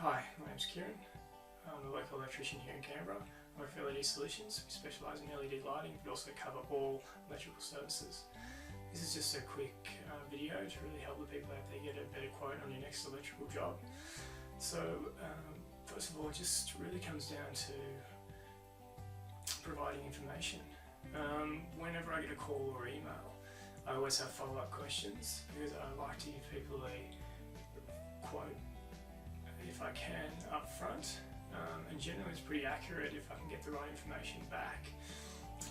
Hi, my name's Kieran. I'm a local electrician here in Canberra. I work for LED Solutions. We specialise in LED lighting but also cover all electrical services. This is just a quick video to really help the people out there get a better quote on your next electrical job. So first of all, it just really comes down to providing information. Whenever I get a call or email, I always have follow-up questions because I like to give people a quote if I can up front, and generally it's pretty accurate if I can get the right information back.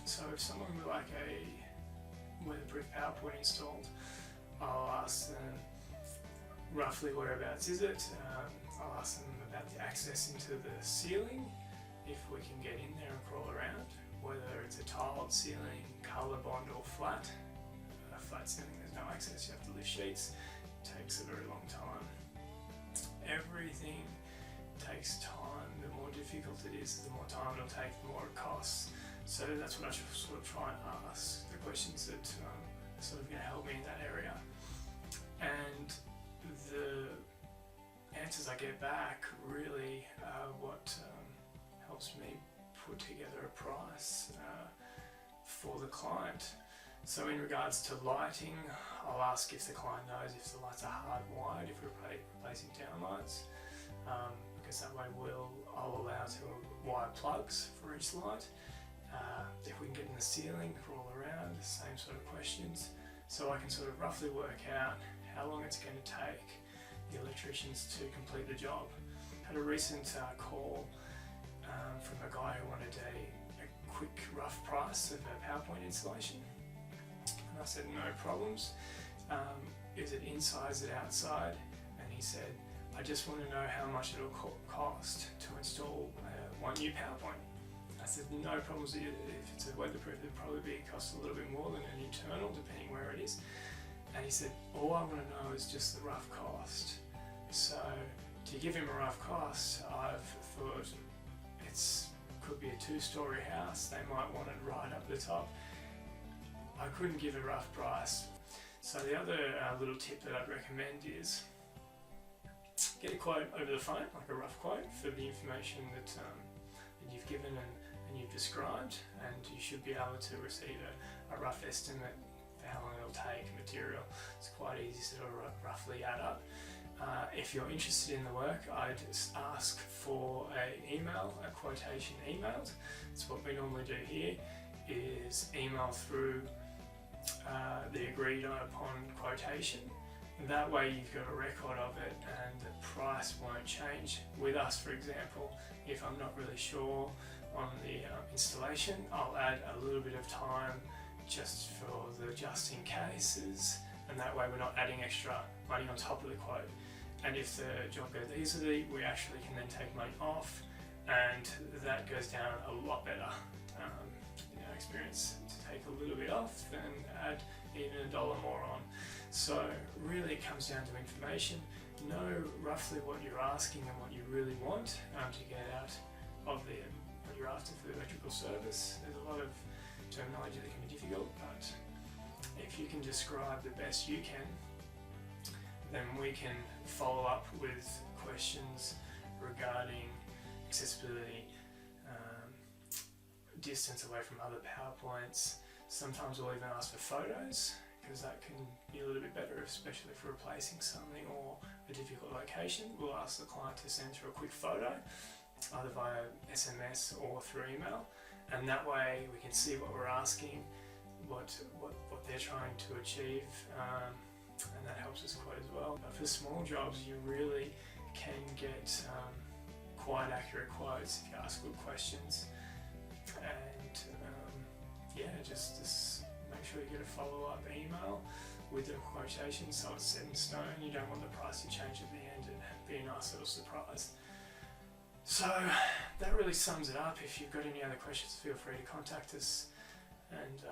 So if someone would like a weatherproof PowerPoint installed, I'll ask them roughly whereabouts is it. I'll ask them about the access into the ceiling, if we can get in there and crawl around, whether it's a tiled ceiling, ColourBond or flat. A flat ceiling there's no access, you have to lift sheets, it takes a very long time. Everything takes time. The more difficult it is, the more time it'll take, the more it costs. So that's what I sort of try and ask, the questions that are sort of going to help me in that area. And the answers I get back really are what helps me put together a price for the client. So in regards to lighting, I'll ask if the client knows if the lights are hardwired, if we're replacing downlights, because that way I'll allow to wire plugs for each light. If we can get in the ceiling, crawl around, same sort of questions. So I can sort of roughly work out how long it's going to take the electricians to complete the job. I had a recent call from a guy who wanted a quick rough price of a PowerPoint installation. I said, no problems. Is it inside, is it outside? And he said, I just want to know how much it'll cost to install one new PowerPoint. I said, no problems. If it's a weatherproof, it'll probably cost a little bit more than an internal, depending where it is. And he said, all I want to know is just the rough cost. So to give him a rough cost, I've thought could be a 2-story house. They might want it right up the top. I couldn't give a rough price. So the other little tip that I'd recommend is get a quote over the phone, like a rough quote for the information that you've given and you've described, and you should be able to receive a rough estimate for how long it'll take, material. It's quite easy to sort of roughly add up. If you're interested in the work, I'd ask for a quotation emailed. That's what we normally do here, is email through the agreed upon quotation. That way you've got a record of it and the price won't change. With us, for example, if I'm not really sure on the installation, I'll add a little bit of time just for the just in cases, and that way we're not adding extra money on top of the quote. And if the job goes easily, we actually can then take money off, and that goes down a lot better. In our experience, to take a little bit off and add even $1 more on. So really it comes down to information. Know roughly what you're asking and what you really want to get out of what you're after for the electrical service. There's a lot of terminology that can be difficult, but if you can describe the best you can, then we can follow up with questions regarding accessibility, distance away from other PowerPoints. Sometimes we'll even ask for photos, because that can be a little bit better, especially for replacing something or a difficult location. We'll ask the client to send through a quick photo, either via SMS or through email, and that way we can see what we're asking, what they're trying to achieve, and that helps us quite as well. But for small jobs, you really can get quite accurate quotes if you ask good questions. And yeah, just make sure you get a follow-up email with the quotation so it's set in stone. You don't want the price to change at the end and be a nice little surprise. So that really sums it up. If you've got any other questions, feel free to contact us, and